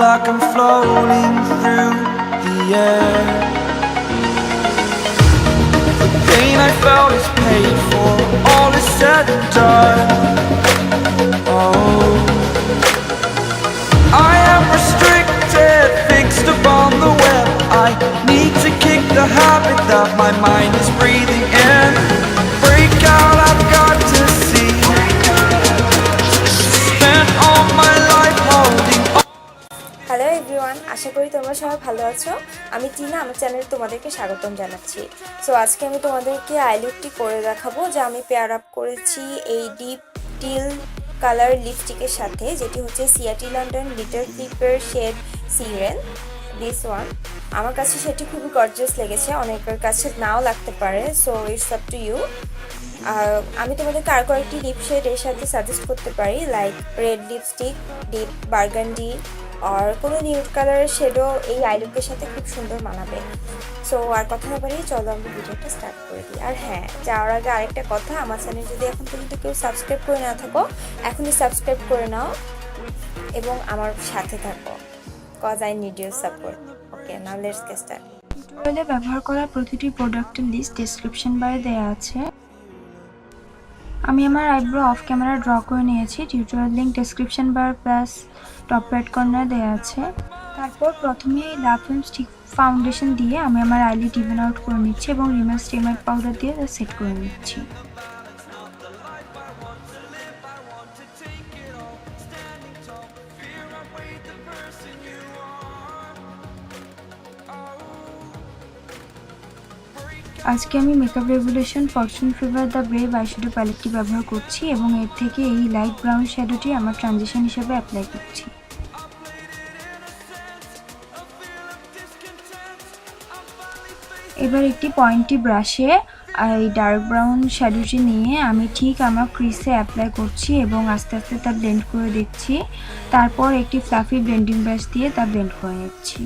like I'm floating through the air. The pain I felt is paid for, all is said and done. Oh, I am restricted, fixed upon the web. I need to kick the habit that my mind is breathing in. Break out, I've got to see. Spent all my life holding on. Hello everyone, আশা করি তোমরা সবাই ভালো আছো। আমি টিনা, আমার চ্যানেলে তোমাদেরকে স্বাগতম জানাচ্ছি। সো আজকে আমি তোমাদেরকে আই লুকটি করে দেখাবো, যা আমি পেয়ার আপ করেছি এই ডিপ টিল কালার লিপস্টিকের সাথে, যেটি হচ্ছে সিয়াটি লন্ডন লিটল ফ্লিপের শেড সিরেন। দিস ওয়ান আমার কাছে সেটি খুবই গর্জিয়াস লেগেছে, অনেকের কাছে নাও লাগতে পারে, so it's up to you. আমি তোমাদেরকে আর কয়েকটি লিপ শেড এর সাথে সাজেস্ট করতে পারি, like red lipstick, deep burgundy আর কোনো নিউড কালারের শেডও এই আই লুকের সাথে খুব সুন্দর মানাবে। সো আর কথা না বাড়িয়ে চলো আমরা ভিডিওটা স্টার্ট করে দিই। আর হ্যাঁ, যাওয়ার আগে আরেকটা কথা, আমার চ্যানেল যদি এখন পর্যন্ত কেউ সাবস্ক্রাইব করে না থাকো, এখনই সাবস্ক্রাইব করে নাও এবং আমার সাথে থাকো, cause I need your support. Okay, now let's get start. টিউটোরিয়ালে ব্যবহার করা প্রতিটি প্রোডাক্টের লিস্ট ডেসক্রিপশন বারে দেওয়া আছে। আমি আমার আইব্রো অফ ক্যামেরা ড্র করে নিয়েছি, টিউটোরিয়াল লিঙ্ক ডেসক্রিপশন বার প্লাস টপ রাইট কর্নারে দেওয়া আছে। তারপর প্রথমে লাভ ফিল্ম স্টিক ফাউন্ডেশন দিয়ে আমি আমার আইলিড ইভেন আউট করে নিচ্ছি এবং রিমেল স্টিমার পাউডার দিয়ে সেট করে নিচ্ছি। আজকে আমি makeup Revolution Fortune favours the brave eyeshadow প্যালেটটি ব্যবহার করছি এবং এর থেকে এই লাইট ব্রাউন শ্যাডোটি আমার ট্রানজিশন হিসেবে অ্যাপ্লাই করছি। এবার একটি পয়েন্টি ব্রাশে এই ডার্ক ব্রাউন শ্যাডোটি নিয়ে আমি ঠিক আমার ক্রিসে অ্যাপ্লাই করছি এবং আস্তে আস্তে তা ব্লেন্ড করে দিচ্ছি। তারপর একটি ফ্লাফি ব্লেন্ডিং ব্রাশ দিয়ে তা ব্লেন্ড করে নিচ্ছি।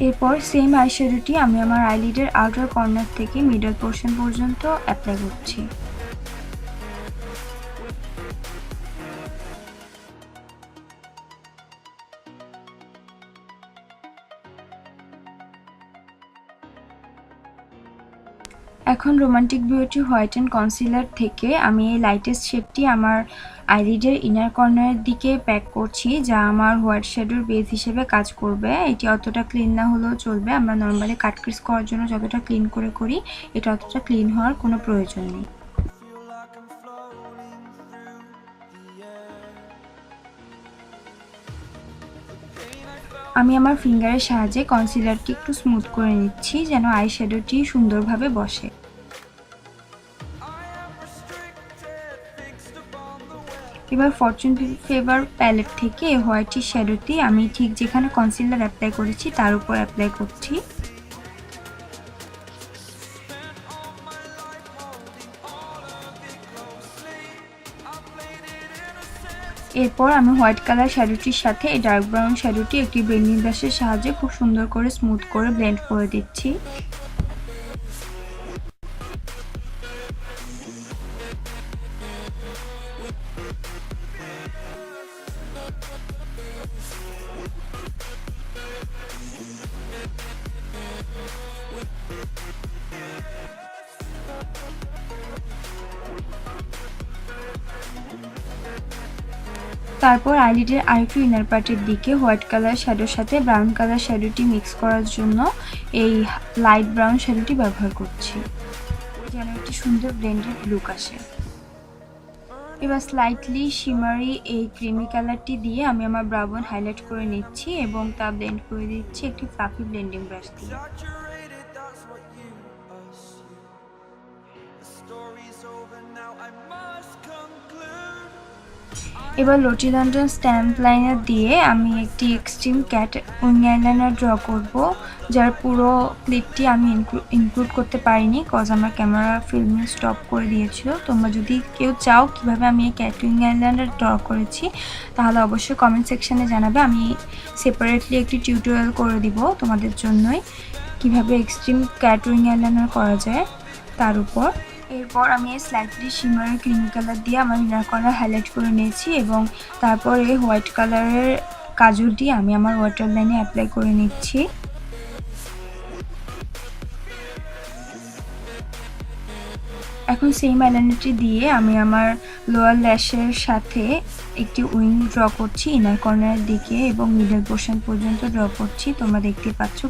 এরপর সেম আইশ্যাডোটি আমি আমার আইলিডের আউটার কর্নার থেকে মিডল পোর্শন পর্যন্ত অ্যাপ্লাই করছি। এখন romantic beauty white and concealer থেকে আমি এই লাইটেস্ট শেডটি আমার আইলিডের ইনার কর্নারের দিকে প্যাক করছি, যা আমার হোয়াইট শ্যাডোর বেস হিসেবে কাজ করবে। এটি অতটা ক্লিন না হলেও চলবে, আমরা নর্মালি কাট ক্রিস করার জন্য যতটা ক্লিন করে করি এটা অতটা ক্লিন হওয়ার কোনো প্রয়োজন নেই। আমি আমার ফিঙ্গারের সাহায্যে কনসিলারটি একটু স্মুথ করে নিচ্ছি যেন আই শ্যাডোটি সুন্দরভাবে বসে। এবার ফরচুন ফেভার প্যালেট থেকে হোয়াইট শ্যাডোটি আমি ঠিক যেখানে কনসিলার অ্যাপ্লাই করেছি তার উপর অ্যাপ্লাই করছি। এরপর আমি হোয়াইট কালার শ্যাডোটির সাথে এই ডার্ক ব্রাউন শ্যাডোটি একটি ব্লেন্ডিং ব্রাশের সাহায্যে খুব সুন্দর করে স্মুথ করে ব্লেন্ড করে দিচ্ছি। তারপর আইলিডের আরেকটু ইনার পার্টের দিকে হোয়াইট কালার শ্যাডোর সাথে ব্রাউন কালার শ্যাডোটি মিক্স করার জন্য এই লাইট ব্রাউন শ্যাডোটি ব্যবহার করছি যেন একটি সুন্দর ব্লেন্ডেড লুক আসে। এবার স্লাইটলি শিমারি এই ক্রিমি কালারটি দিয়ে আমি আমার ব্রাউ বোন হাইলাইট করে নিচ্ছি এবং তা ব্লেন্ড করে দিচ্ছি একটি ফ্লাফি ব্লেন্ডিং ব্রাশ দিয়ে। এবার লটি লন্ডন স্ট্যাম্প লাইনার দিয়ে আমি একটি extreme cat wing eyeliner draw করব, যার পুরো ক্লিপটি আমি ইনক্লুড করতে পারিনি কজ আমার ক্যামেরা ফিল্মিং স্টপ করে দিয়েছিল। তোমরা যদি কেউ চাও কিভাবে আমি এই ক্যাট উইং আইলাইনার ড্র করেছি তাহলে অবশ্যই কমেন্ট সেকশানে জানাবে। আমি সেপারেটলি একটি টিউটোরিয়াল করে দিব তোমাদের জন্যই কিভাবে এক্সট্রিম ক্যাট উইং আইলাইনার করা যায় তার উপর। এরপর আমি স্লাইটলি শিমার ক্রিমি কালার দিয়ে আমার ইনার কর্নার হাইলাইট করে নিয়েছি এবং তারপরে হোয়াইট কালারের কাজল দিয়ে আমি আমার ওয়াটার লাইনে অ্যাপ্লাই করে নিচ্ছি। এখন সেম আইলাইনারটি দিয়ে আমি আমার লোয়ার ল্যাশের সাথে একটি উইং ড্র করছি ইনার কর্নারের দিকে এবং মিডল পোর্শন পর্যন্ত ড্র করছি, তোমরা দেখতে পাচ্ছ।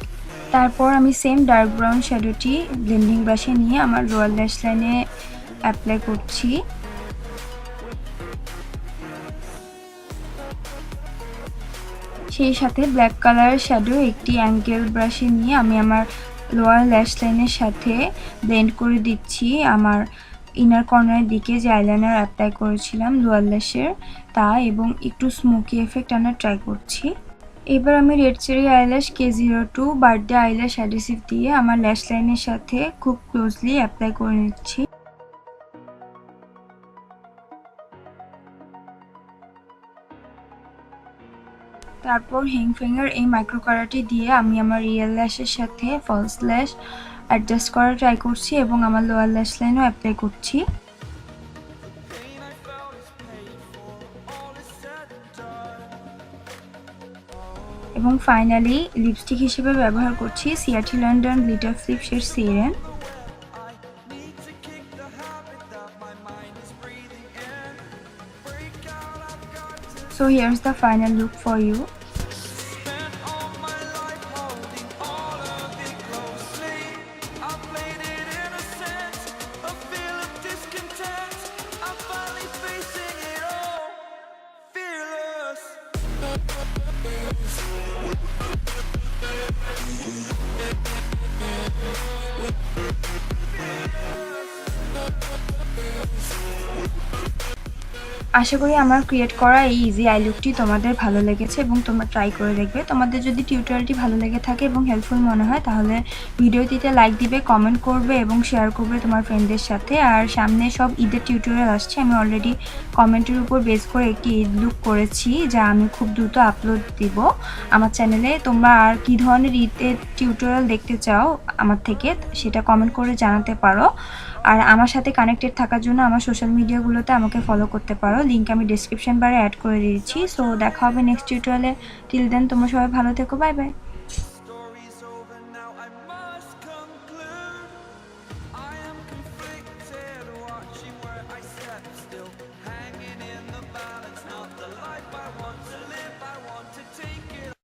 তারপর আমি সেম ডার্ক ব্রাউন শ্যাডোটি ব্লেন্ডিং ব্রাশে নিয়ে আমার লোয়ার ল্যাশ লাইনে অ্যাপ্লাই করছি। সেই সাথে ব্ল্যাক কালারের শ্যাডো একটি অ্যাঙ্গেল ব্রাশে নিয়ে আমি আমার লোয়ার ল্যাশ লাইনের সাথে ব্লেন্ড করে দিচ্ছি আমার ইনার কর্নারের দিকে যে আইলাইনার অ্যাপ্লাই করেছিলাম লোয়ার ল্যাশের তা, এবং একটু স্মোকি এফেক্ট আনার ট্রাই করছি। এবার আমি red cherry eyelash K02 birthday eyelash adhesive দিয়ে আমার ল্যাশ লাইনের সাথে খুব ক্লোজলি অ্যাপ্লাই করে নিচ্ছি। তারপর হ্যাং ফিঙ্গার এই মাইক্রো কালারটি দিয়ে আমি আমার রিয়েল ল্যাশের সাথে ফলস ল্যাশ অ্যাডজাস্ট করার ট্রাই করছি এবং আমার লোয়ার ল্যাশ লাইনও অ্যাপ্লাই করছি। এবং ফাইনালি লিপস্টিক হিসেবে ব্যবহার করছি Ciate London glitter flip shade Siren. So here's the final look for you. আশা করি আমার ক্রিয়েট করা এই ইজি আই লুকটি তোমাদের ভালো লেগেছে এবং তোমরা ট্রাই করে দেখবে। তোমাদের যদি টিউটোরিয়ালটি ভালো লেগে থাকে এবং হেল্পফুল মনে হয় তাহলে ভিডিওটিতে লাইক দিবে, কমেন্ট করবে এবং শেয়ার করবে তোমার ফ্রেন্ডদের সাথে। আর সামনে সব ঈদের টিউটোরিয়াল আসছে, আমি অলরেডি কমেন্টের উপর বেস করে একটি ঈদ লুক করেছি যা আমি খুব দ্রুত আপলোড দিব আমার চ্যানেলে। তোমরা আর কী ধরনের ঈদের টিউটোরিয়াল দেখতে চাও আমার থেকে সেটা কমেন্ট করে জানাতে পারো। আর আমার সাথে কানেক্টেড থাকার জন্য আমার সোশ্যাল মিডিয়াগুলোতে আমাকে ফলো করতে পারো, লিঙ্ক আমি ডেসক্রিপশন বারে অ্যাড করে দিয়েছি। সো দেখা হবে নেক্সট টিউটোরিয়ালে। টিল দেন তোমরা সবাই ভালো থেকো, বাই বাই।